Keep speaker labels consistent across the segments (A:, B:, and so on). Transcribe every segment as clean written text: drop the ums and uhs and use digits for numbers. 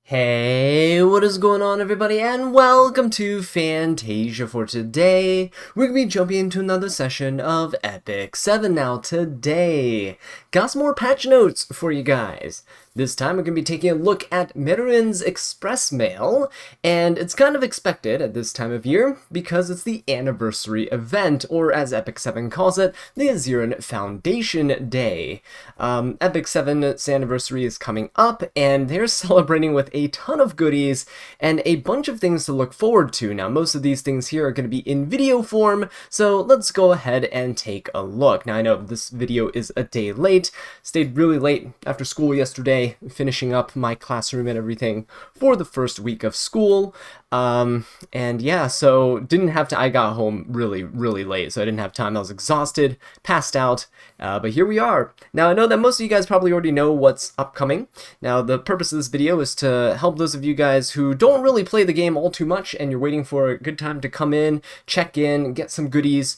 A: Hey, what is going on everybody, and welcome to Fantasia. For today, we're going to be jumping into another session of Epic 7. Now today, got some more patch notes for you guys. This time we're going to be taking a look at Meruen's Express Mail, and it's kind of expected at this time of year because it's the anniversary event, or as Epic 7 calls it, the Aziran Foundation Day. Epic 7's anniversary is coming up, and they're celebrating with a ton of goodies and a bunch of things to look forward to. Now, most of these things here are going to be in video form, so let's go ahead and take a look. Now, I know this video is a day late, stayed really late after school yesterday, finishing up my classroom and everything for the first week of school. And yeah, so didn't have to, I got home really late, so I didn't have time. I was exhausted, passed out, but here we are. Now, I know that most of you guys probably already know what's upcoming. Now, the purpose of this video is to help those of you guys who don't really play the game all too much and you're waiting for a good time to come in, check in, get some goodies.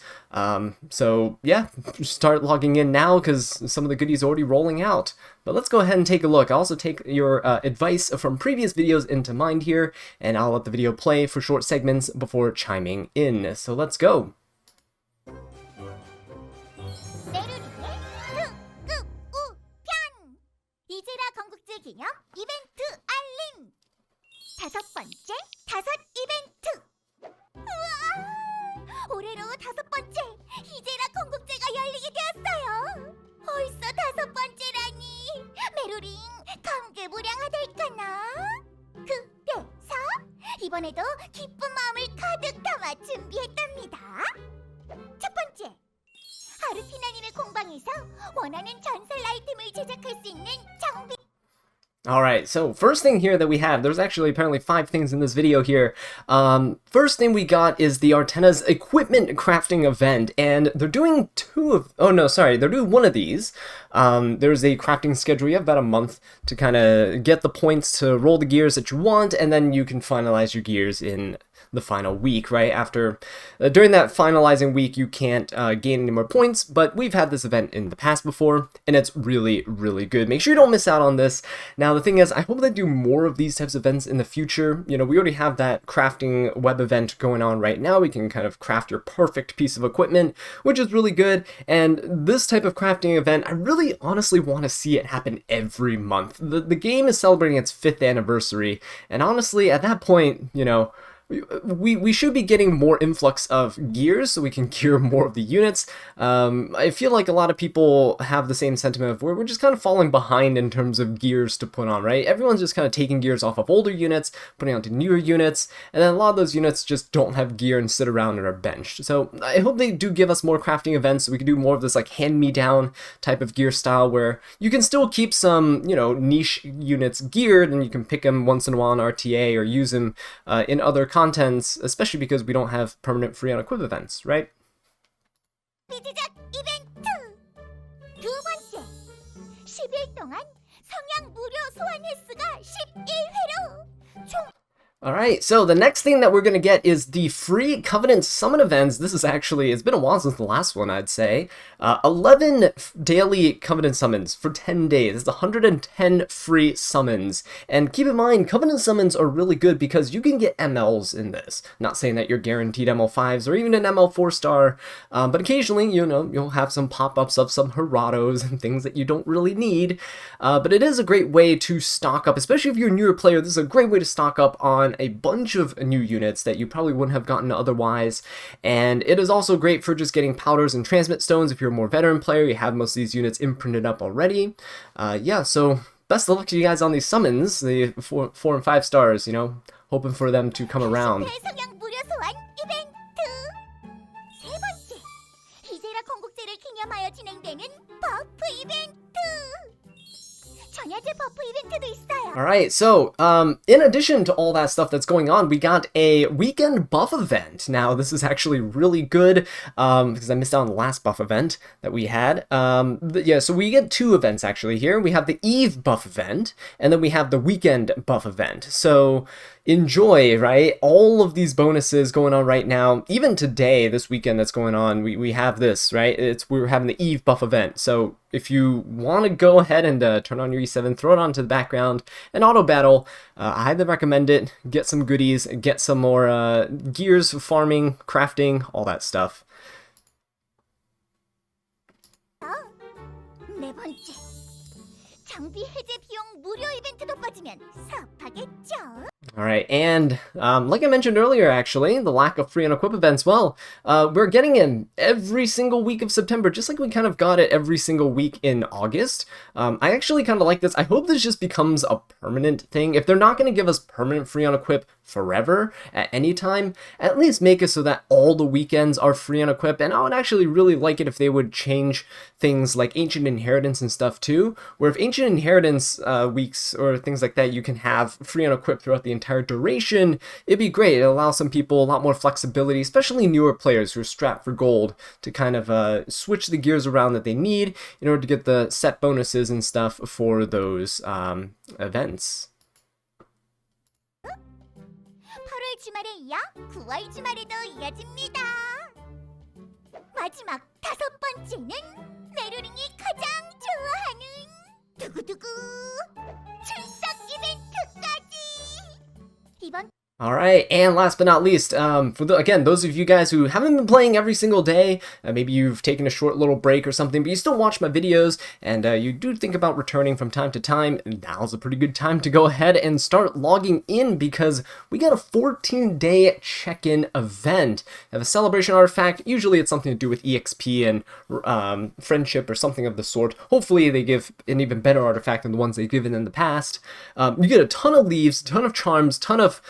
A: So yeah, start logging in now because some of the goodies are already rolling out. But let's go ahead and take a look. I'll also take your advice from previous videos into mind here, and I'll let the video play for short segments before chiming in. So let's go.
B: 기념 이벤트 알림! 5번째 다섯 이벤트! 우와! 올해로 5번째 이제라 건국제가 열리게 되었어요! 벌써 5번째라니! 메루링 감개무량하달까나? 그래서 이번에도 기쁜 마음을 가득 담아 준비했답니다! 첫 번째! 아르티나님의 공방에서 원하는 전설 아이템을 제작할 수 있는 장비.
A: Alright, so first thing here that we have, there's actually apparently 5 things in this video here. First thing we got is the Artena's equipment crafting event, and they're doing they're doing one of these. There's a crafting schedule. You have about a month to kind of get the points to roll the gears that you want, and then you can finalize your gears in the final week, right? After, during that finalizing week, you can't gain any more points, but we've had this event in the past before, and it's really good. Make sure you don't miss out on this. Now, the thing is, I hope they do more of these types of events in the future. You know, we already have that crafting web event going on right now. We can kind of craft your perfect piece of equipment, which is really good, and this type of crafting event, I really honestly want to see it happen every month. The game is celebrating its 5th anniversary, and honestly, at that point, you know, we should be getting more influx of gears so we can gear more of the units. I feel like a lot of people have the same sentiment of where we're just kind of falling behind in terms of gears to put on, right? Everyone's just kind of taking gears off of older units, putting onto newer units, and then a lot of those units just don't have gear and sit around and are benched. So I hope they do give us more crafting events so we can do more of this like hand-me-down type of gear style where you can still keep some, you know, niche units geared and you can pick them once in a while in RTA or use them in other contents, especially because we don't have permanent free unequip events, right?
B: 비즈작 이벤트! 두 번째, 10일 동안 성향 무료 소환 횟수가 11회로 총.
A: Alright, so the next thing that we're going to get is the free Covenant Summon events. This is actually, it's been a while since the last one, I'd say. 11 daily Covenant Summons for 10 days. It's 110 free summons. And keep in mind, Covenant Summons are really good because you can get MLs in this. Not saying that you're guaranteed ML5s or even an ML4 star, but occasionally, you know, you'll have some pop-ups of some Heratos and things that you don't really need. But it is a great way to stock up, especially if you're a newer player. This is a great way to stock up on a bunch of new units that you probably wouldn't have gotten otherwise, and it is also great for just getting powders and transmit stones if you're a more veteran player. You have most of these units imprinted up already. Yeah, so best of luck to you guys on these summons, the 4 and 5 stars, you know, hoping for them to come around.
B: 성향 무료 소환 이벤트! 세 번째, 이제라 건국제를 기념하여 진행되는 버프 이벤트! 전야제 버프 이벤트도 있어요.
A: Alright, so, in addition to all that stuff that's going on, we got a weekend buff event. Now, this is actually really good, because I missed out on the last buff event that we had. Yeah, so we get 2 events actually here. We have the Eve buff event, and then we have the weekend buff event. So, enjoy, right? All of these bonuses going on right now. Even today, this weekend that's going on, we have this, right? We're having the Eve buff event. So if you want to go ahead and turn on your E7, throw it onto the background, an auto battle. I highly recommend it. Get some goodies, get some more gears, farming, crafting, all that stuff.
B: 네 번째, 장비 해제 비용 무료 이벤트도 빠지면 섭하겠죠?
A: Alright, and like I mentioned earlier, actually, the lack of free unequip events, well, we're getting in every single week of September, just like we kind of got it every single week in August. I actually kind of like this. I hope this just becomes a permanent thing. If they're not going to give us permanent free unequip forever, at any time, at least make it so that all the weekends are free unequip, and I would actually really like it if they would change things like Ancient Inheritance and stuff too, where if Ancient Inheritance weeks or things like that, you can have free unequip throughout the entire duration, it'd be great. It allows some people a lot more flexibility, especially newer players who are strapped for gold, to kind of switch the gears around that they need in order to get the set bonuses and stuff for those events.
B: 8월 주말에 이어 9월 주말에도 이어집니다. 마지막 5번째는 메루링이 가장 좋아하는 두구두구 출석 이벤트까지. 이번
A: Alright, and last but not least, again, those of you guys who haven't been playing every single day, maybe you've taken a short little break or something, but you still watch my videos, and you do think about returning from time to time, now's a pretty good time to go ahead and start logging in, because we got a 14-day check-in event. I have a celebration artifact. Usually it's something to do with EXP and friendship or something of the sort. Hopefully they give an even better artifact than the ones they've given in the past. You get a ton of leaves, ton of charms, ton of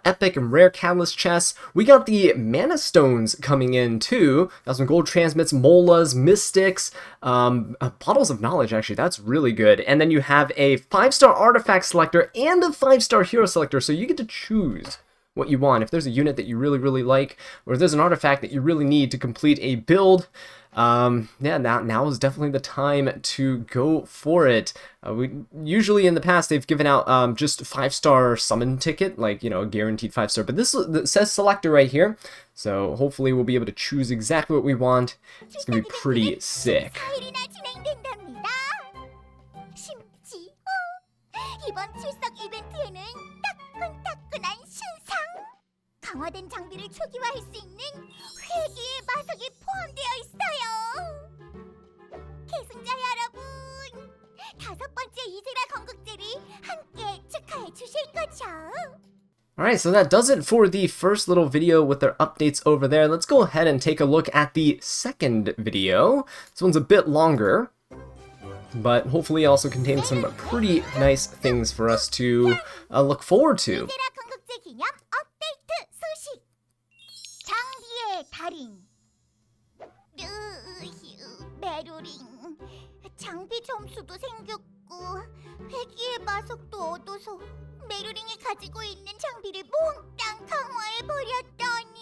A: epic and rare catalyst chests. We got the mana stones coming in too. Got some gold transmits, molas, mystics, bottles of knowledge. Actually, that's really good. And then you have a 5-star artifact selector and a 5-star hero selector, so you get to choose what you want. If there's a unit that you really like, or if there's an artifact that you really need to complete a build, yeah, now is definitely the time to go for it. We usually in the past they've given out just 5-star summon ticket, like, you know, a guaranteed 5-star, but this says selector right here, so hopefully we'll be able to choose exactly what we want. It's gonna be pretty sick.
B: 이번 출석 이벤트에는 따끈따끈한 신상! 강화된 장비를 초기화할 수 있는 회귀의 마석이 포함되어 있어요. 계승자 여러분, 5번째 이세라 건국제를 함께 축하해 주실 거죠?
A: Alright, so that does it for the first little video with their updates over there. Let's go ahead and take a look at the second video. This one's a bit longer, but hopefully also contains some pretty nice things for us to look forward to.
B: 이세라 건국제 기념 업데이트 소식! 장비의 달인 메루링, 장비 점수도 생겼고 회귀의 마석도 얻어서 메루링이 가지고 있는 장비를 몽땅 강화해버렸더니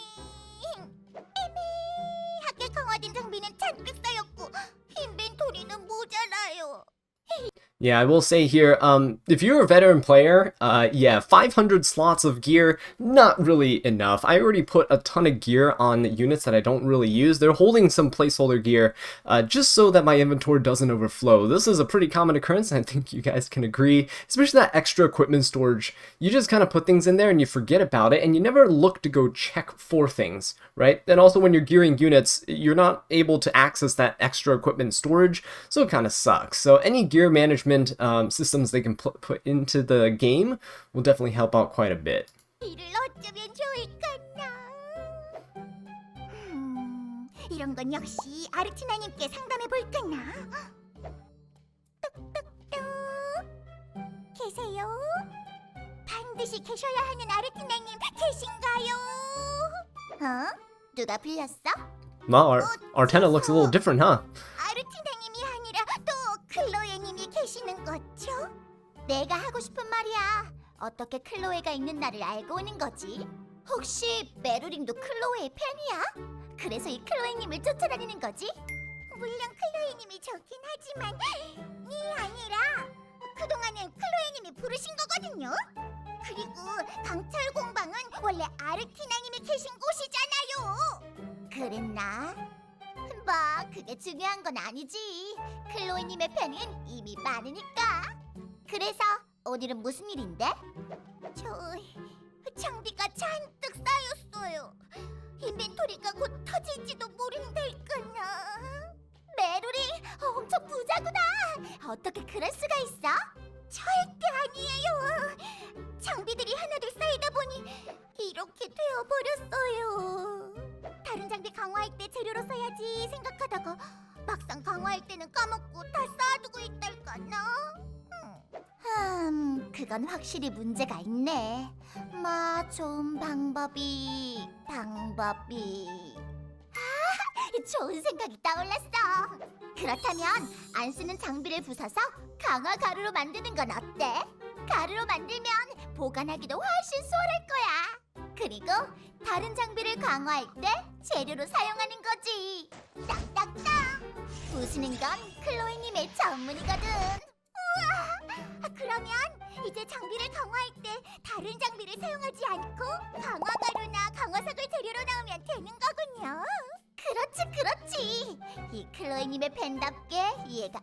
B: 애매하게 강화된 장비는 잔뜩 쌓였고 인벤토리는 모자라요.
A: Yeah, I will say here, if you're a veteran player, yeah, 500 slots of gear, not really enough. I already put a ton of gear on units that I don't really use. They're holding some placeholder gear, just so that my inventory doesn't overflow. This is a pretty common occurrence, and I think you guys can agree, especially that extra equipment storage. You just kind of put things in there and you forget about it, and you never look to go check for things, right? And also when you're gearing units, you're not able to access that extra equipment storage, so it kind of sucks. So any gear management systems they can put into the game will definitely help out quite a bit.
B: 이를 어쩌면 좋을까나. 이런 건 역시 아르티나님께 상담해 볼까나. 똑똑똑. 계세요? 반드시 계셔야 하는 아르티나님 계신가요? 누가 불렀어?
A: Well, Artena looks a little different, huh?
B: 아르티나님이 아니라 또 클로에님이 계시는 거죠? 내가 하고 싶은 말이야. 어떻게 클로에가 있는 나를 알고 오는 거지? 혹시 메루링도 클로에의 팬이야? 그래서 이 클로에님을 쫓아다니는 거지? 물론 클로에님이 좋긴 하지만 이 아니라 그동안은 클로에님이 부르신 거거든요. 그리고 강철 공방은 원래 아르티나님이 계신 곳이잖아요. 그랬나? 뭐 그게 중요한 건 아니지. 클로에님의 팬은 이미 많으니까. 그래서 오늘은 무슨 일인데? 저 장비가 잔뜩 쌓였어요. 인벤토리가 곧 터질지도 모른달까나. 메로리 엄청 부자구나. 어떻게 그럴 수가 있어? 절대 아니에요. 장비들이 하나둘 쌓이다 보니 이렇게 되어버렸어요. 다른 장비 강화할 때 재료로 써야지 생각하다가 막상 강화할 때는 까먹고 다 쌓아두고 있달까나. 그건 확실히 문제가 있네. 좋은 방법이. 좋은 생각이 떠올랐어. 그렇다면 안 쓰는 장비를 부숴서 강화 가루로 만드는 건 어때? 가루로 만들면 보관하기도 훨씬 수월할 거야. 그리고 다른 장비를 강화할 때 재료로 사용하는 거지. 딱딱딱. 부수는 건 클로이님의 전문이거든. 우와! 그러면 이제 장비를 강화할 때 다른 장비를 사용하지 않고 강화 가루나 강화석을 재료로 넣으면 되는 거군요. 그렇지. 이 클로이님의 팬답게 이해가.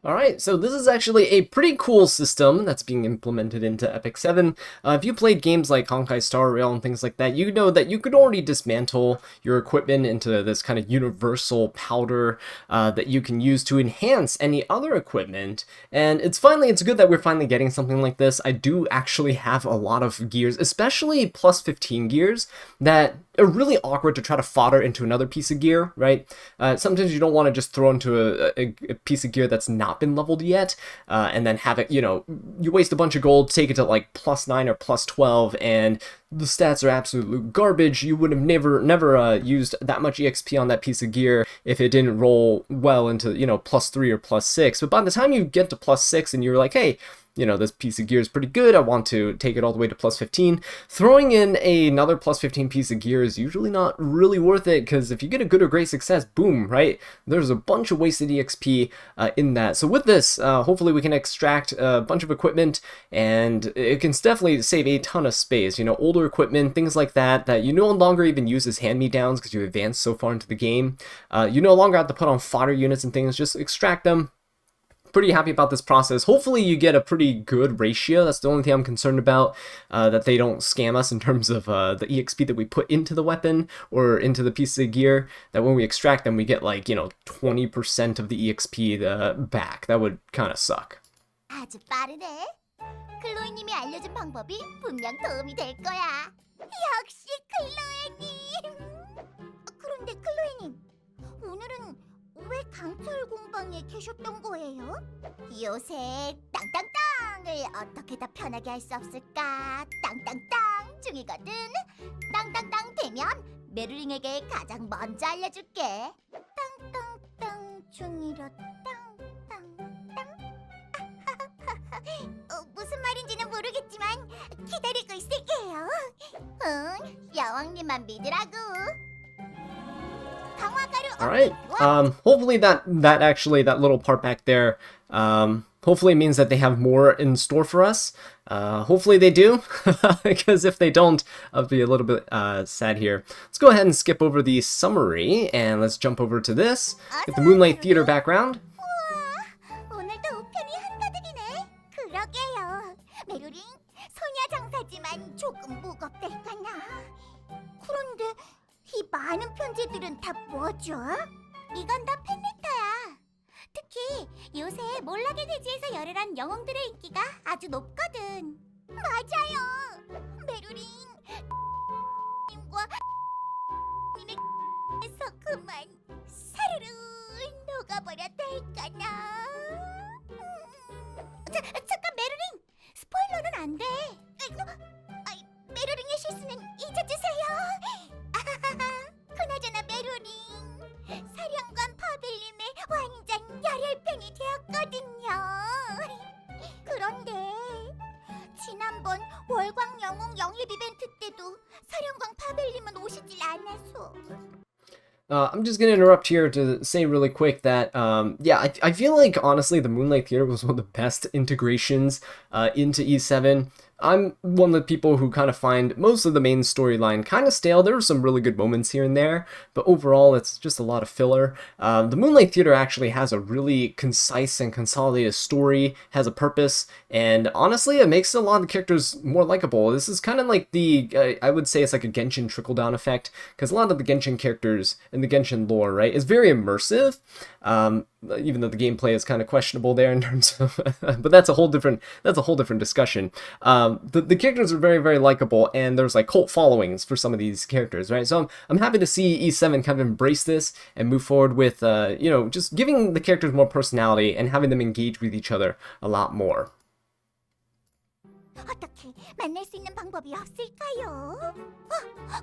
A: Alright, so this is actually a pretty cool system that's being implemented into Epic 7. If you played games like Honkai Star Rail and things like that, you know that you could already dismantle your equipment into this kind of universal powder that you can use to enhance any other equipment. And it's good that we're finally getting something like this. I do actually have a lot of gears, especially plus 15 gears, that are really awkward to try to fodder into another piece of gear, right? Sometimes you don't want to just throw into a piece of gear that's not been leveled yet, and then have it, you waste a bunch of gold, take it to like plus 9 or plus 12, and the stats are absolute garbage. You would have never used that much EXP on that piece of gear if it didn't roll well into, plus 3 or plus 6. But by the time you get to plus 6 and you're like, hey, this piece of gear is pretty good, I want to take it all the way to plus 15. Throwing in another plus 15 piece of gear is usually not really worth it, because if you get a good or great success, boom, right? There's a bunch of wasted EXP in that. So with this, hopefully we can extract a bunch of equipment, and it can definitely save a ton of space. Older equipment, things like that you no longer even use as hand-me-downs because you advanced so far into the game. You no longer have to put on fodder units and things, just extract them. Pretty happy about this process. Hopefully you get a pretty good ratio. That's the only thing I'm concerned about, that they don't scam us in terms of the EXP that we put into the weapon or into the piece of gear, that when we extract them we get like 20% of the EXP back. That would kind of suck.
B: 아주 빠르네. 클로이님이 알려준 방법이 분명 도움이 될 거야. 역시 클로이님. 그런데 클로이님, 오늘은 왜 강철 공방에 계셨던 거예요? 요새 땅땅땅을 어떻게 더 편하게 할 수 없을까? 땅땅땅 중이거든. 땅땅땅 되면 메루링에게 가장 먼저 알려줄게. 땅땅땅 중이라 땅땅땅. 무슨 말인지는 모르겠지만 기다리고 있을게요. 응, 여왕님만 믿으라고.
A: Alright, hopefully that little part back there, hopefully means that they have more in store for us. Hopefully they do, because if they don't, I'll be a little bit sad here. Let's go ahead and skip over the summary, and let's jump over to this, get the Moonlight Theater background.
B: 오늘도 우편이 한가득이네. 그러게요. 메루링, 소녀 장사지만 조금 무겁달까나. 그런데 이 많은 편지들은 다 뭐죠? 이건 다 팬레터야. 특히 요새 몰락의 대지에서 열혈한 영웅들의 인기가 아주 높거든. 맞아요. 메루링 님과 님에서 그만 사르르 녹아버렸다 할까나. 잠깐 메루링, 스포일러는 안 돼. 메루링의 실수는 잊어주세요. 그나저나 메루링, 사령관 파벨림의 완전 열혈팬이 되었거든요. 그런데 지난번 월광 영웅 영입 이벤트 때도 사령관 파벨림은 오시질 않아서.
A: I'm just going to interrupt here to say really quick that, I feel like, honestly, the Moonlight Theater was one of the best integrations into E7. I'm one of the people who kind of find most of the main storyline kind of stale. There are some really good moments here and there, but overall it's just a lot of filler. The Moonlight Theater actually has a really concise and consolidated story, has a purpose, and honestly it makes a lot of the characters more likable. This is kind of like the, I would say it's like a Genshin trickle-down effect, because a lot of the Genshin characters in the Genshin lore, right, is very immersive. Even though the gameplay is kind of questionable there in terms of, but that's a whole different discussion. The characters are very, very likable, and there's like cult followings for some of these characters, right? So I'm happy to see E7 kind of embrace this and move forward with, you know, just giving the characters more personality and having them engage with each other a lot more.
B: 어떻게 만날 수 있는 방법이 없을까요?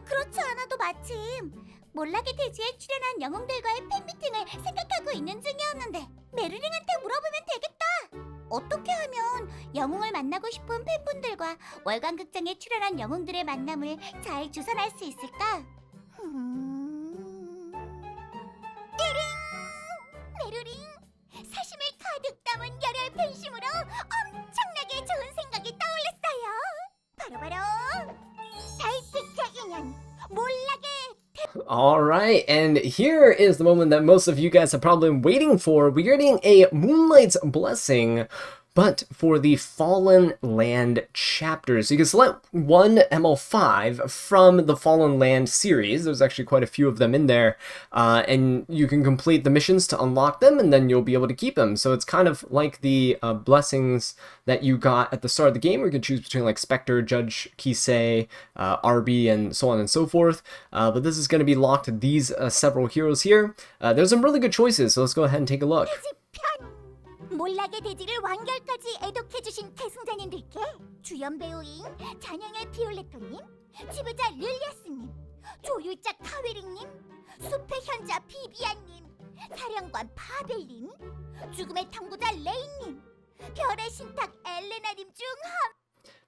B: 그렇지 않아도 마침 몰락의 대지에 출연한 영웅들과의 팬미팅을 생각하고 있는 중이었는데 메르링한테 물어보면 되겠다. 어떻게 하면 영웅을 만나고 싶은 팬분들과 월간극장에 출연한 영웅들의 만남을 잘 주선할 수 있을까? 띠링! 메르링! 사심을 가득 담은 열혈 팬심으로 엄청나게 좋은 생각이 떠올랐어요. 바로 살뜰자 인연 몰락의
A: Alright, and here is the moment that most of you guys have probably been waiting for. We're getting a Moonlight's Blessing, but for the Fallen Land chapters. So you can select one ML5 from the Fallen Land series. There's actually quite a few of them in there, and you can complete the missions to unlock them, and then you'll be able to keep them. So it's kind of like the blessings that you got at the start of the game, where you can choose between like Spectre, Judge Kisei, Arby, and so on and so forth. But this is going to be locked to these several heroes here. There's some really good choices, so let's go ahead and take a look.
B: 몰락의 대지를 완결까지 애독해주신 계승자님들께 주연 배우인 잔영의 비올레토님, 지배자 릴리아스님, 조율자 카웨링님, 숲의 현자 비비안님, 사령관 파벨님, 죽음의 탐구자 레인님, 별의 신탁 엘레나님 중 한.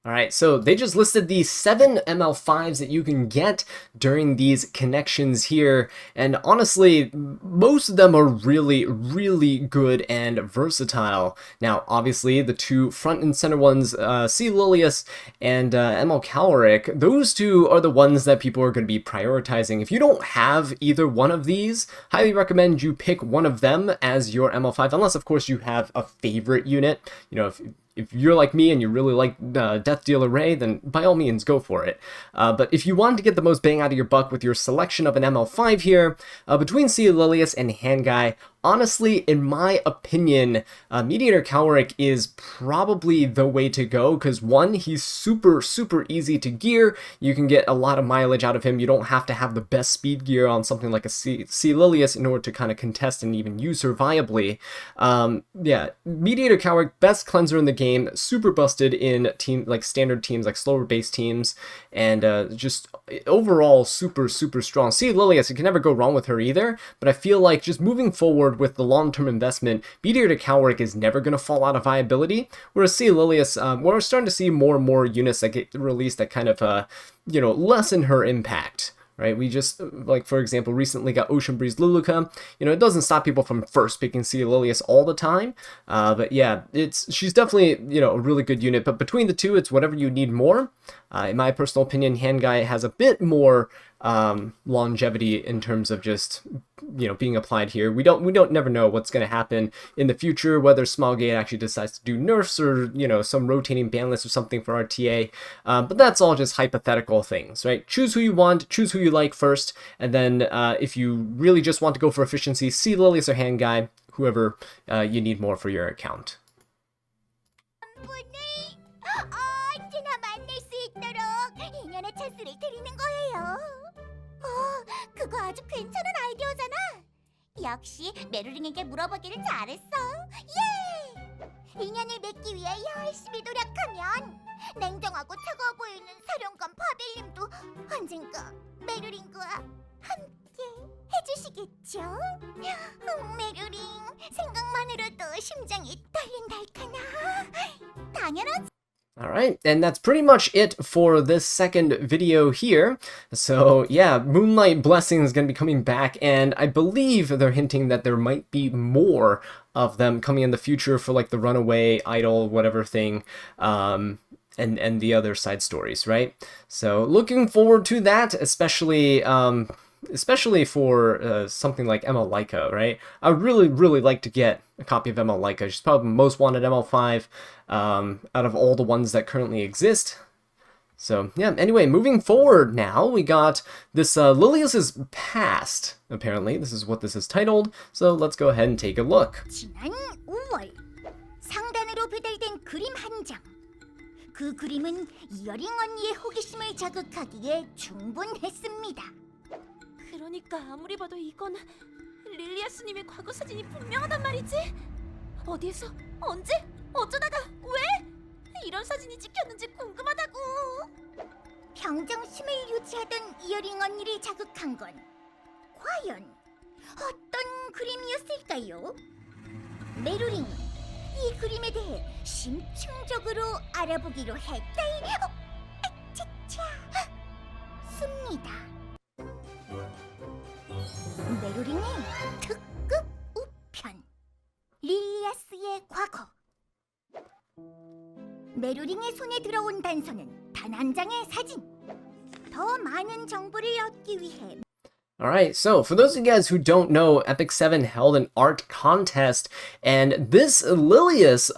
A: Alright, so they just listed the 7 ML5s that you can get during these connections here, and honestly, most of them are really, really good and versatile. Now, obviously, the two front and center ones, C. Lilius and ML5, those two are the ones that people are going to be prioritizing. If you don't have either one of these, highly recommend you pick one of them as your ML5, unless, of course, you have a favorite unit. You know, if you're like me and you really like Death Dealer Ray, then by all means go for it. But if you want to get the most bang out of your buck with your selection of an ML5 here, between C. Lilius and Handguy, honestly, in my opinion, Mediator Calric is probably the way to go, because one, he's super, super easy to gear. You can get a lot of mileage out of him. You don't have to have the best speed gear on something like a C. Lilius in order to kind of contest and even use her viably. Yeah, Mediator Calric, best cleanser in the game, super busted in standard teams, like slower base teams, and just overall super, super strong. C. Lilius, you can never go wrong with her either, but I feel like just moving forward with the long-term investment, Mediator Calric is never going to fall out of viability, whereas C. Lilius, we're starting to see more and more units that get released that kind of, you know, lessen her impact. Right, we just, like, for example, recently got Ocean Breeze Luluka. You know, it doesn't stop people from first picking C. Lilius all the time. But yeah, she's definitely, you know, a really good unit. But between the two, it's whatever you need more. In my personal opinion, Handguy has a bit more longevity in terms of just, you know, being applied here. We don't never know what's going to happen in the future, whether Smilegate actually decides to do nerfs or, you know, some rotating ban list or something for RTA. But that's all just hypothetical things, right? Choose who you want, choose who you like first, and then if you really just want to go for efficiency, C. Lilius or Handguy, whoever you need more for your account.
B: 언제나 만날 수 있도록 인연의 찬스를 드리는 거예요. 그거 아주 괜찮은 아이디어잖아. 역시 메르링에게 물어보기를 잘했어. 예! 인연을 맺기 위해 열심히 노력하면 냉정하고 차가워 보이는 사령관 파벨님도 언젠가 메르링과 함께 해주시겠죠? 메르링, 생각만으로도 심장이 떨린달까나. 당연하지.
A: Alright, and that's pretty much it for this second video here. So yeah, Moonlight Blessing is going to be coming back, and I believe they're hinting that there might be more of them coming in the future for like the Runaway, Idol, whatever thing. and the other side stories, right? So looking forward to that, especially for something like ML5, right? I would really like to get a copy of ML5. She's probably the most wanted ML5 out of all the ones that currently exist. So, yeah, anyway, moving forward now, we got this Lilius's past, apparently. This is what this is titled, so let's go ahead and take a look.
B: 지난 5월 상단으로 배달된 그림 한 장. 그 그림은 이어링 언니의 호기심을 자극하기에 충분했습니다.
C: 그러니까 아무리 봐도 이건 릴리아스님의 과거 사진이 분명하단 말이지? 어디에서? 언제? 어쩌다가? 왜? 이런 사진이 찍혔는지 궁금하다고.
B: 평정심을 유지하던 이어링 언니를 자극한 건 과연 어떤 그림이었을까요? 메루링 이 그림에 대해 심층적으로 알아보기로 했다. 차차 씁니다. 메루링의 특급 우편 릴리아스의 과거. 메루링의 손에 들어온 단서는 단 한 장의 사진. 더 많은 정보를 얻기 위해
A: Alright, so for those of you guys who don't know, Epic 7 held an art contest, and this Lilius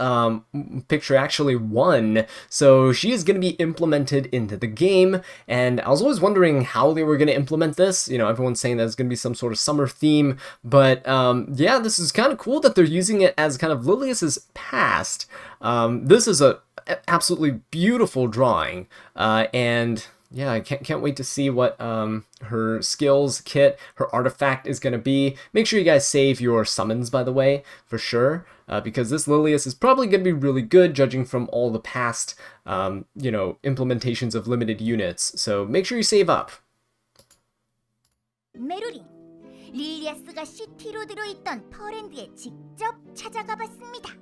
A: picture actually won, so she is going to be implemented into the game, and I was always wondering how they were going to implement this. You know, everyone's saying that it's going to be some sort of summer theme, but yeah, this is kind of cool that they're using it as kind of Lilius's past. This is a absolutely beautiful drawing, and yeah, I can't wait to see what her skills kit, her artifact is going to be. Make sure you guys save your summons, by the way, for sure, because this Lilius is probably going to be really good, judging from all the past, you know, implementations of limited units. So make sure you save up.
B: 메루링, 릴리아스가 시티로 들어있던 퍼랜드에 직접 찾아가 봤습니다.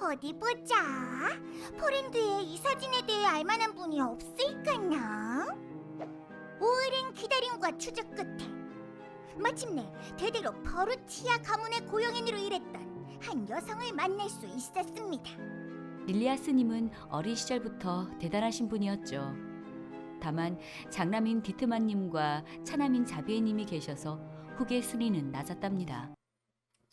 B: 어디 보자. 포렌드에 이 사진에 대해 알만한 분이 없을까나? 오랜 기다림과 추적 끝에 마침내 대대로 버루티아 가문의 고용인으로 일했던 한 여성을 만날 수 있었습니다.
D: 릴리아스님은 어린 시절부터 대단하신 분이었죠. 다만 장남인 디트만님과 차남인 자비에님이 계셔서 후계 순위는 낮았답니다.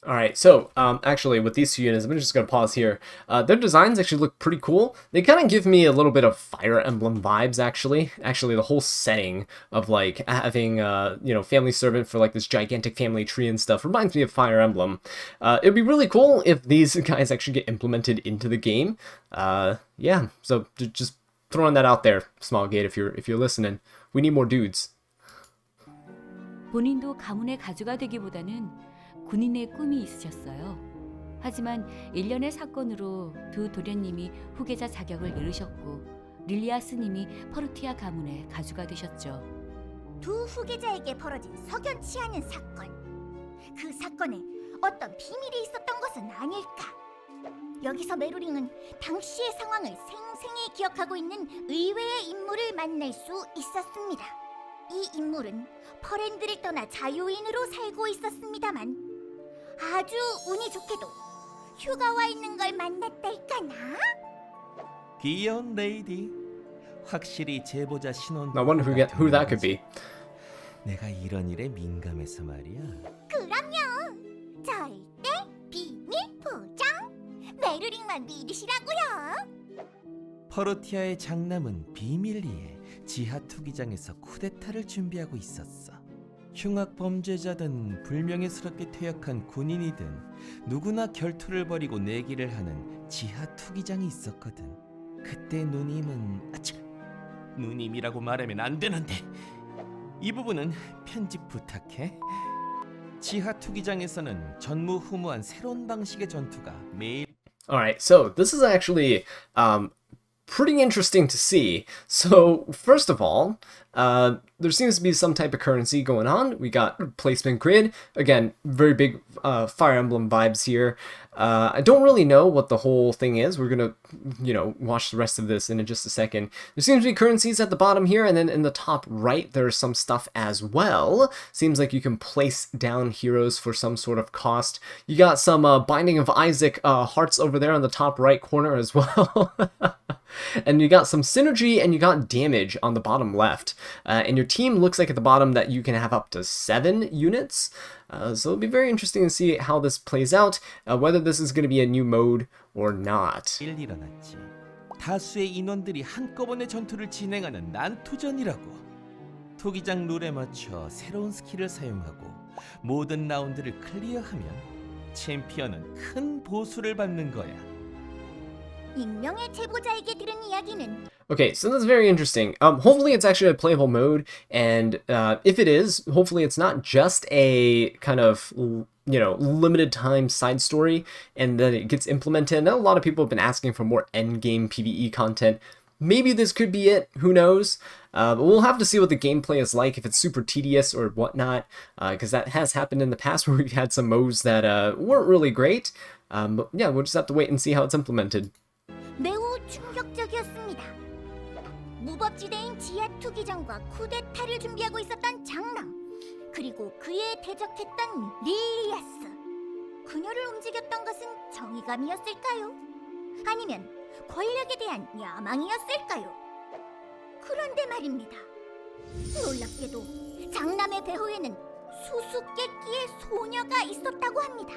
A: Alright, so, actually, with these two units, I'm just going to pause here. Their designs actually look pretty cool. They kind of give me a little bit of Fire Emblem vibes, actually. Actually, the whole setting of, like, having, you know, family servant for, like, this gigantic family tree and stuff reminds me of Fire Emblem. It'd be really cool if these guys actually get implemented into the game. Yeah, so just throwing that out there, Smallgate, if you're listening. We need more dudes.
D: 본인도 가문의 가주가 되기보다는 군인의 꿈이 있으셨어요. 하지만 일련의 사건으로 두 도련님이 후계자 자격을 잃으셨고 릴리아스님이 퍼루티아 가문의 가주가 되셨죠.
B: 두 후계자에게 벌어진 석연치 않은 사건. 그 사건에 어떤 비밀이 있었던 것은 아닐까. 여기서 메루링은 당시의 상황을 생생히 기억하고 있는 의외의 인물을 만날 수 있었습니다. 이 인물은 퍼랜드를 떠나 자유인으로 살고 있었습니다만 아주 운이 좋게도 휴가와 있는 걸 만났달까나?
E: 귀여운 레이디, 확실히 제보자 신혼.
A: I wonder who that could be.
E: 내가 이런 일에 민감해서 말이야.
B: 그럼요. 절대 비밀 보장. 메루링만 믿으시라고요.
E: 퍼루티아의 장남은 비밀리에 지하 투기장에서 쿠데타를 준비하고 있었어. 흉악 범죄자든 불명예스럽게 퇴역한 군인이든 누구나 결투를 벌이고 내기를 하는 지하 투기장이 있었거든. 그때 누님은 누님이라고 말하면 안 되는데 이 부분은 편집 부탁해. 지하 투기장에서는 전무후무한 새로운 방식의 전투가 매일.
A: Alright, so this is actually pretty interesting to see. So, first of all, there seems to be some type of currency going on. We got placement grid. Again, very big Fire Emblem vibes here. I don't really know what the whole thing is. We're going to watch the rest of this in just a second. There seems to be currencies at the bottom here, and then in the top right, there's some stuff as well. Seems like you can place down heroes for some sort of cost. You got some Binding of Isaac hearts over there on the top right corner as well. And you got some synergy and you got damage on the bottom left. And your team looks like at the bottom that you can have up to 7 units. So it'll be very interesting to see how this plays out, whether this is going to be a new mode or not.
E: 일어났지. 다수의 인원들이 한꺼번에 전투를 진행하는 난투전이라고. 투기장 룰에 맞춰 새로운 스킬을 사용하고 모든 라운드를 클리어하면 챔피언은 큰 보수를 받는 거야.
B: 익명의 제보자에게 들은 이야기는
A: Okay, so that's very interesting. Hopefully it's actually a playable mode, and if it is, hopefully it's not just a kind of, limited time side story, and then it gets implemented. I know a lot of people have been asking for more endgame PvE content. Maybe this could be it, who knows? But we'll have to see what the gameplay is like, if it's super tedious or whatnot, because that has happened in the past where we've had some modes that weren't really great. But yeah, we'll just have to wait and see how it's implemented.
B: 매우 충격적이었습니다. 무법지대인 지하 투기장과 쿠데타를 준비하고 있었던 장남, 그리고 그에 대적했던 릴리아스. 그녀를 움직였던 것은 정의감이었을까요? 아니면 권력에 대한 야망이었을까요? 그런데 말입니다. 놀랍게도 장남의 배후에는 수수께끼의 소녀가 있었다고 합니다.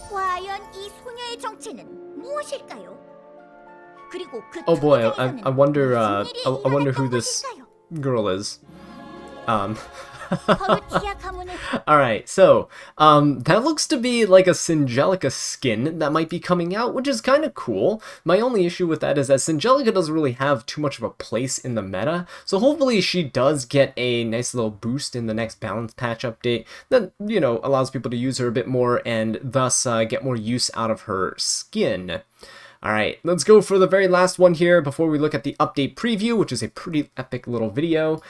B: 과연 이 소녀의 정체는 무엇일까요?
A: Oh boy, I wonder who this girl is. Alright, so, that looks to be like a Singelica skin that might be coming out, which is kind of cool. My only issue with that is that Singelica doesn't really have too much of a place in the meta, so hopefully she does get a nice little boost in the next balance patch update that, allows people to use her a bit more and thus get more use out of her skin. Alright, let's go for the very last one here before we look at the update preview, which is a pretty epic little video.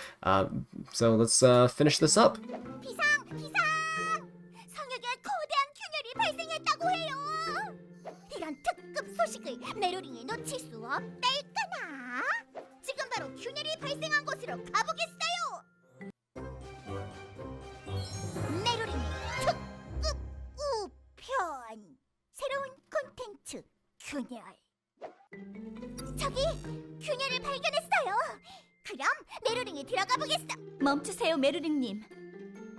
A: So let's finish this up.
B: 비상! 성역에 거대한 균열이 발생했다고 해요! 이런 특급 소식을 메로링이 놓칠 수 없달까나? 지금 바로 균열이 발생한 곳으로 가보겠어요! 메로링 특급 우편! 새로운 콘텐츠 균열. 저기 균열을 발견했어요. 그럼 메루링이 들어가 보겠어.
C: 멈추세요, 메르링님.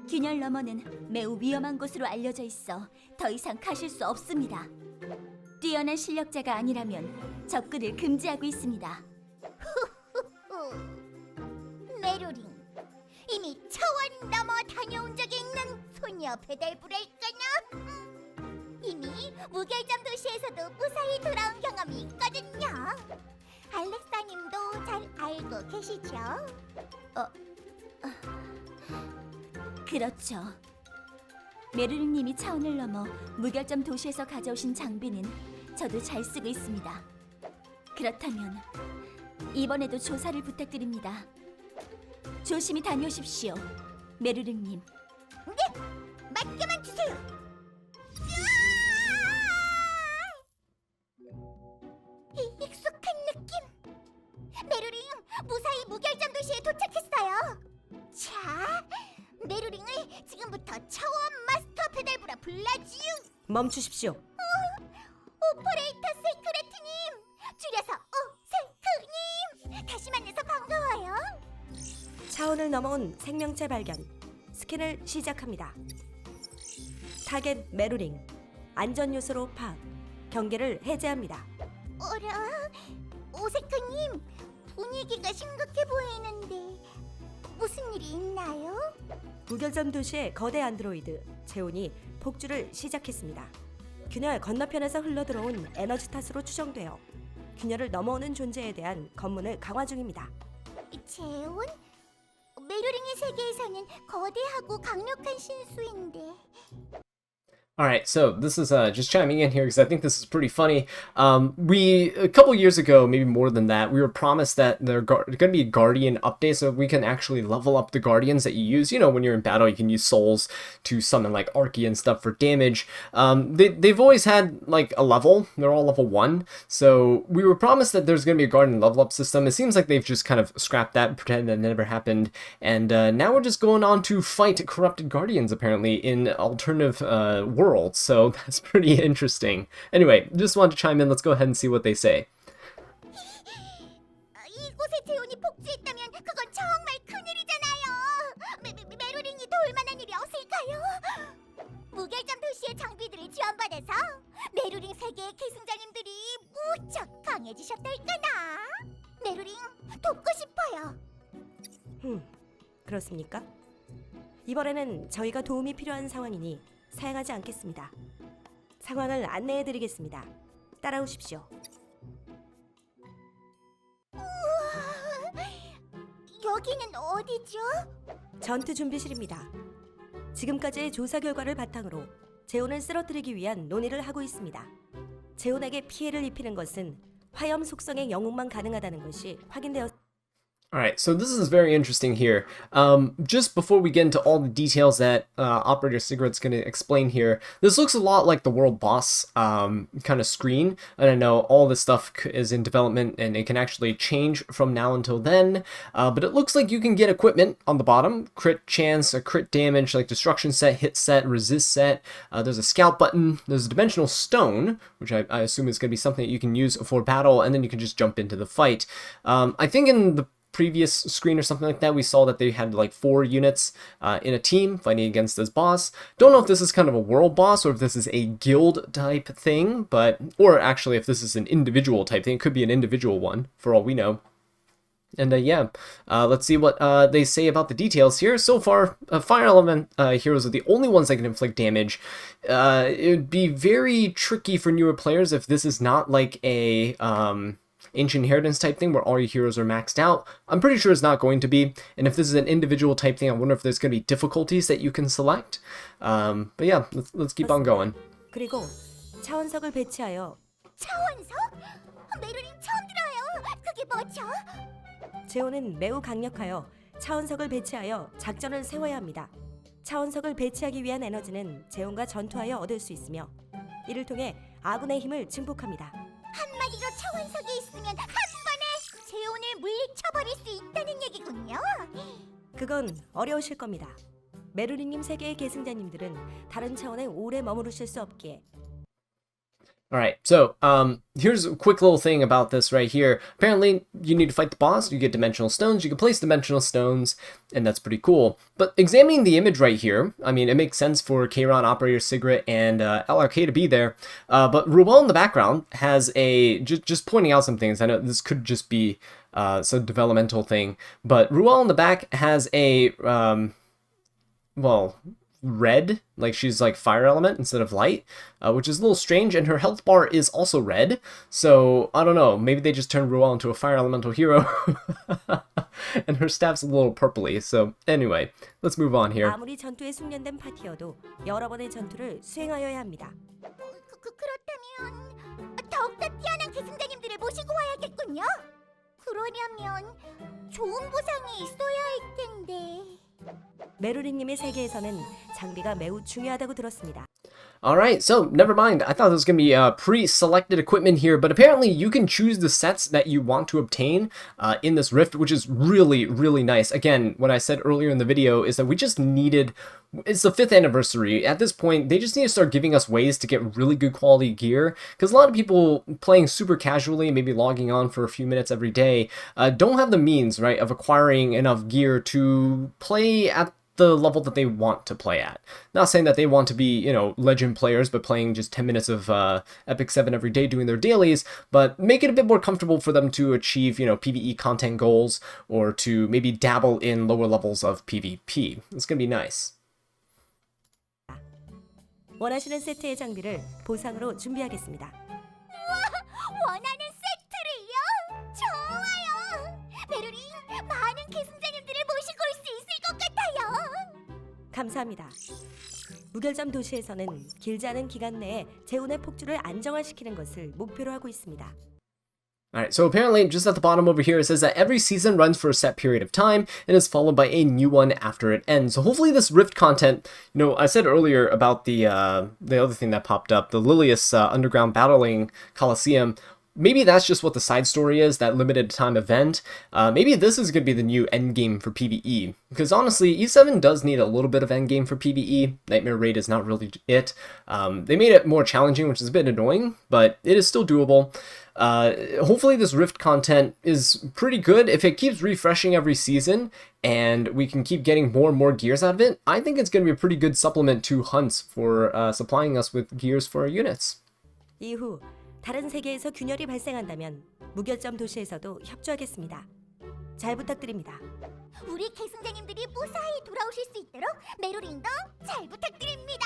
C: 균열 너머는 매우 위험한 곳으로 알려져 있어 더 이상 가실 수 없습니다. 뛰어난 실력자가 아니라면 접근을 금지하고 있습니다.
B: 메루링, 이미 차원 넘어 다녀온 적이 있는 소녀 배달부랄까나? 이미 무결점 도시에서도 무사히 돌아온 경험이 있거든요. 알렉사님도 잘 알고 계시죠?
C: 그렇죠. 메르링님이 차원을 넘어 무결점 도시에서 가져오신 장비는 저도 잘 쓰고 있습니다. 그렇다면 이번에도 조사를 부탁드립니다. 조심히 다녀오십시오, 메르링님.
B: 네, 맡겨만 주세요. 익숙한 느낌. 메루링, 무사히 무결점 도시에 도착했어요. 자, 메루링을 지금부터 차원 마스터 배달부라 불러지요.
F: 멈추십시오.
B: 오퍼레이터 세크레트님, 줄여서 오세크님. 다시 만나서 반가워요.
F: 차원을 넘어온 생명체 발견. 스캔을 시작합니다. 타겟 메루링. 안전 요소로 파악. 경계를 해제합니다.
B: 어라, 오세크님, 분위기가 심각해 보이는데 무슨 일이 있나요?
F: 무결점 도시의 거대 안드로이드 제온이 폭주를 시작했습니다. 균열 건너편에서 흘러들어온 에너지 탓으로 추정되어 균열을 넘어오는 존재에 대한 검문을 강화 중입니다.
B: 재혼? 메루링의 세계에서는 거대하고 강력한 신수인데
A: All right, so this is just chiming in here because I think this is pretty funny. A couple years ago, maybe more than that, we were promised that there's going to be a Guardian update so we can actually level up the Guardians that you use. You know, when you're in battle, you can use souls to summon like Archie and stuff for damage. They've always had like a level. They're all level 1. So we were promised that there's going to be a Guardian level up system. It seems like they've just kind of scrapped that, pretended that never happened. And now we're just going on to fight corrupted Guardians, apparently, in alternative worlds. So that's pretty interesting. Anyway, just wanted to chime in. Let's go ahead and see what they say.
B: 이곳에 재혼이 복주했다면 그건 정말 큰일이잖아요. 메로링이 도울 만한 일이 없을까요? 무결점 도시의 장비들을 지원받아서 메로링 세계의 계승자님들이 무척 강해지셨달까나. 메로링 돕고 싶어요.
F: 그렇습니까? 이번에는 저희가 도움이 필요한 상황이니 사양하지 않겠습니다. 상황을 안내해드리겠습니다. 따라오십시오.
B: 여기는 어디죠?
F: 전투 준비실입니다. 지금까지의 조사 결과를 바탕으로 재혼을 쓰러뜨리기 위한 논의를 하고 있습니다. 재혼에게 피해를 입히는 것은 화염 속성의 영웅만 가능하다는 것이 확인되었습니다.
A: Alright, so this is very interesting here. Just before we get into all the details that Operator Cigarette's going to explain here, this looks a lot like the world boss kind of screen. And I know all this stuff is in development and it can actually change from now until then. But it looks like you can get equipment on the bottom. Crit chance, a crit damage, like destruction set, hit set, resist set. There's a scout button. There's a dimensional stone, which I assume is going to be something that you can use for battle. And then you can just jump into the fight. I think in the previous screen or something like that, we saw that they had like 4 units in a team fighting against this boss. Don't know if this is kind of a world boss or if this is a guild type thing, or actually if this is an individual type thing. It could be an individual one for all we know. And let's see what they say about the details here. So far, fire element heroes are the only ones that can inflict damage. It would be very tricky for newer players if this is not like a ancient inheritance type thing where all your heroes are maxed out. I'm pretty sure it's not going to be. And if this is an individual type thing, I wonder if there's going to be difficulties that you can select. But yeah, let's keep on going.
F: 그리고 차원석을 배치하여
B: 차원석? 메로링 처음 들어요. 그게 뭐죠?
F: 재혼은 매우 강력하여 차원석을 배치하여 작전을 세워야 합니다. 차원석을 배치하기 위한 에너지는 재혼과 전투하여 얻을 수 있으며 이를 통해 아군의 힘을 증폭합니다.
B: 한마디로 차원석이 있으면 한 번에 재혼을 물리쳐버릴 수 있다는 얘기군요.
F: 그건 어려우실 겁니다. 메루리님 세계의 계승자님들은 다른 차원에 오래 머무르실 수 없기에.
A: Alright, so here's a quick little thing about this right here. Apparently, you need to fight the boss, you get dimensional stones, you can place dimensional stones, and that's pretty cool. But examining the image right here, I mean, it makes sense for Kayron, Operator Cigarette, and LRK to be there. But Ruel in the background has a, just pointing out some things, I know this could just be some developmental thing, but Ruel in the back has a, well, red, like she's like fire element instead of light, which is a little strange, and her health bar is also red, so I don't know, maybe they just turned Ruel into a fire elemental hero. And her staff's a little purpley, so anyway, let's move on here.
F: 아무리 전투에 숙련된 파티여도 여러 번의 전투를 수행하여야 합니다.
B: 그렇다면 더욱더 뛰어난 계승자님들을 모시고 와야겠군요. 그러려면 좋은 보상이 있어야 할 텐데.
F: 메루리님의 세계에서는 장비가 매우 중요하다고 들었습니다.
A: Alright, so never mind. I thought there was going to be pre-selected equipment here, but apparently you can choose the sets that you want to obtain in this rift, which is really, really nice. Again, what I said earlier in the video is that we just needed, it's the 5th anniversary. At this point, they just need to start giving us ways to get really good quality gear, because a lot of people playing super casually, maybe logging on for a few minutes every day, don't have the means, right, of acquiring enough gear to play at the level that they want to play at. Not saying that they want to be, you know, legend players, but playing just 10 minutes of Epic 7 every day doing their dailies, but make it a bit more comfortable for them to achieve, you know, PvE content goals, or to maybe dabble in lower levels of PvP. It's gonna be nice.
F: 원하시는 세트의 장비를 보상으로 준비하겠습니다.
B: 원하는 세트를요? 좋아요. 메루링, 많은 계승자님들을 모시고 올 수 있을 것 같아요.
F: 감사합니다. 무결점 도시에서는 길지 않은 기간 내에 재혼의 폭주를 안정화시키는 것을 목표로 하고 있습니다.
A: Alright, so apparently just at the bottom over here it says that every season runs for a set period of time and is followed by a new one after it ends. So hopefully this Rift content, you know, I said earlier about the other thing that popped up, the Lilius underground battling Coliseum. Maybe that's just what the side story is, that limited time event. Maybe this is going to be the new endgame for PvE. Because honestly, E7 does need a little bit of endgame for PvE. Nightmare Raid is not really it. They made it more challenging, which is a bit annoying, but it is still doable. Hopefully this Rift content is pretty good. If it keeps refreshing every season and we can keep getting more and more gears out of it, I think it's going to be a pretty good supplement to hunts for supplying us with gears for our units.
F: 이후 다른 세계에서 균열이 발생한다면 무결점 도시에서도 협조하겠습니다. 잘 부탁드립니다.
B: 우리 계승자님들이 무사히 돌아오실 수 있도록 메로링도 잘 부탁드립니다.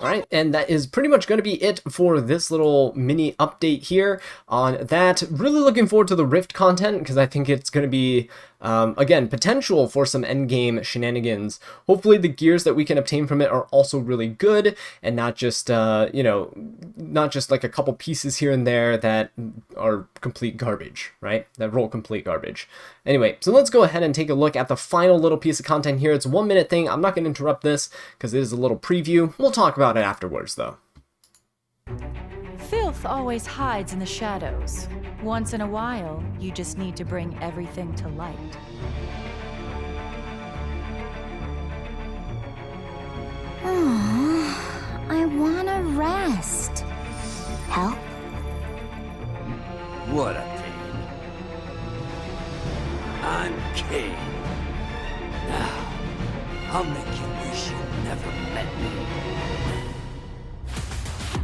A: Alright, and that is pretty much going to be it for this little mini update here on that. Really looking forward to the Rift content because I think it's going to be, again, potential for some endgame shenanigans. Hopefully the gears that we can obtain from it are also really good and not just, you know, not just like a couple pieces here and there that are complete garbage, right? That roll complete garbage. Anyway, so let's go ahead and take a look at the final little piece of content here. It's a 1 minute thing. I'm not going to interrupt this because it is a little preview. We'll talk about it afterwards though.
G: Filth always hides in the shadows. Once in a while, you just need to bring everything to light.
B: I wanna rest. Help?
H: What a pain. I'm King. Now, I'll make you wish you never met me.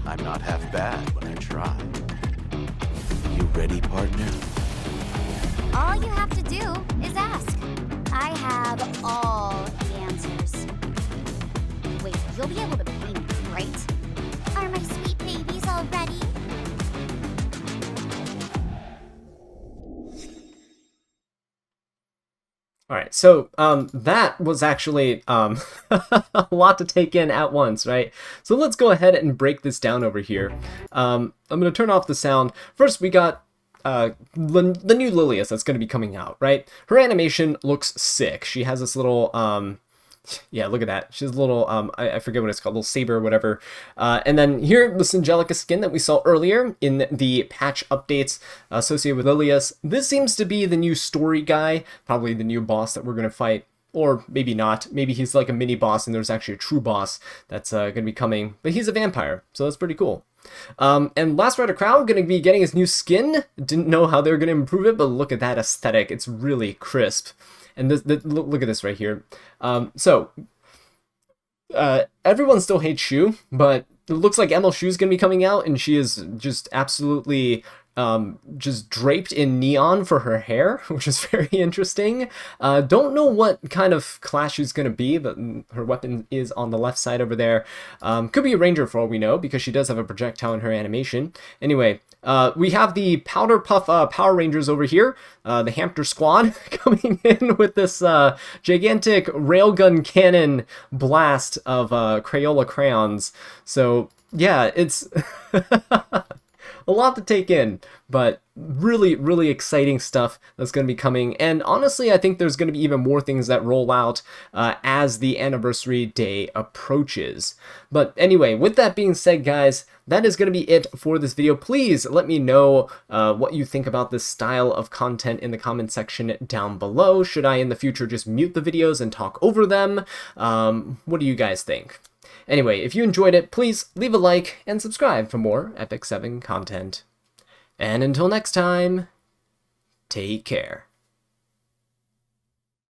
I: I'm not half bad when I try. You ready, partner?
B: All you have to do is ask. I have all the answers. Wait, you'll be able to pay me, right? Are my sweet babies all ready?
A: Alright, so that was actually a lot to take in at once, right? So let's go ahead and break this down over here. I'm going to turn off the sound. First, we got the new Lilius that's going to be coming out, right? Her animation looks sick. She has this little, yeah, look at that. She's a little, I forget what it's called, little saber or whatever. And then here, the Angelica skin that we saw earlier in the patch updates associated with Lilius. This seems to be the new story guy, probably the new boss that we're going to fight. Or maybe not. Maybe he's like a mini boss and there's actually a true boss that's going to be coming. But he's a vampire, so that's pretty cool. And Last Rider Crowd going to be getting his new skin. Didn't know how they were going to improve it, but look at that aesthetic. It's really crisp. And look at this right here. Everyone still hates Shu, but it looks like ML Shu's going to be coming out, and she is just absolutely just draped in neon for her hair, which is very interesting. Don't know what kind of class she's going to be, but her weapon is on the left side over there. Could be a ranger for all we know, because she does have a projectile in her animation. Anyway, we have the Powder Puff Power Rangers over here, the Hamster Squad, coming in with this gigantic railgun cannon blast of Crayola crayons. So, yeah, it's a lot to take in, but really, really exciting stuff that's going to be coming. And honestly, I think there's going to be even more things that roll out as the anniversary day approaches. But anyway, with that being said, guys, that is going to be it for this video. Please let me know what you think about this style of content in the comment section down below. Should I in the future just mute the videos and talk over them? What do you guys think? Anyway, if you enjoyed it, please leave a like and subscribe for more Epic 7 content. And until next time, take care.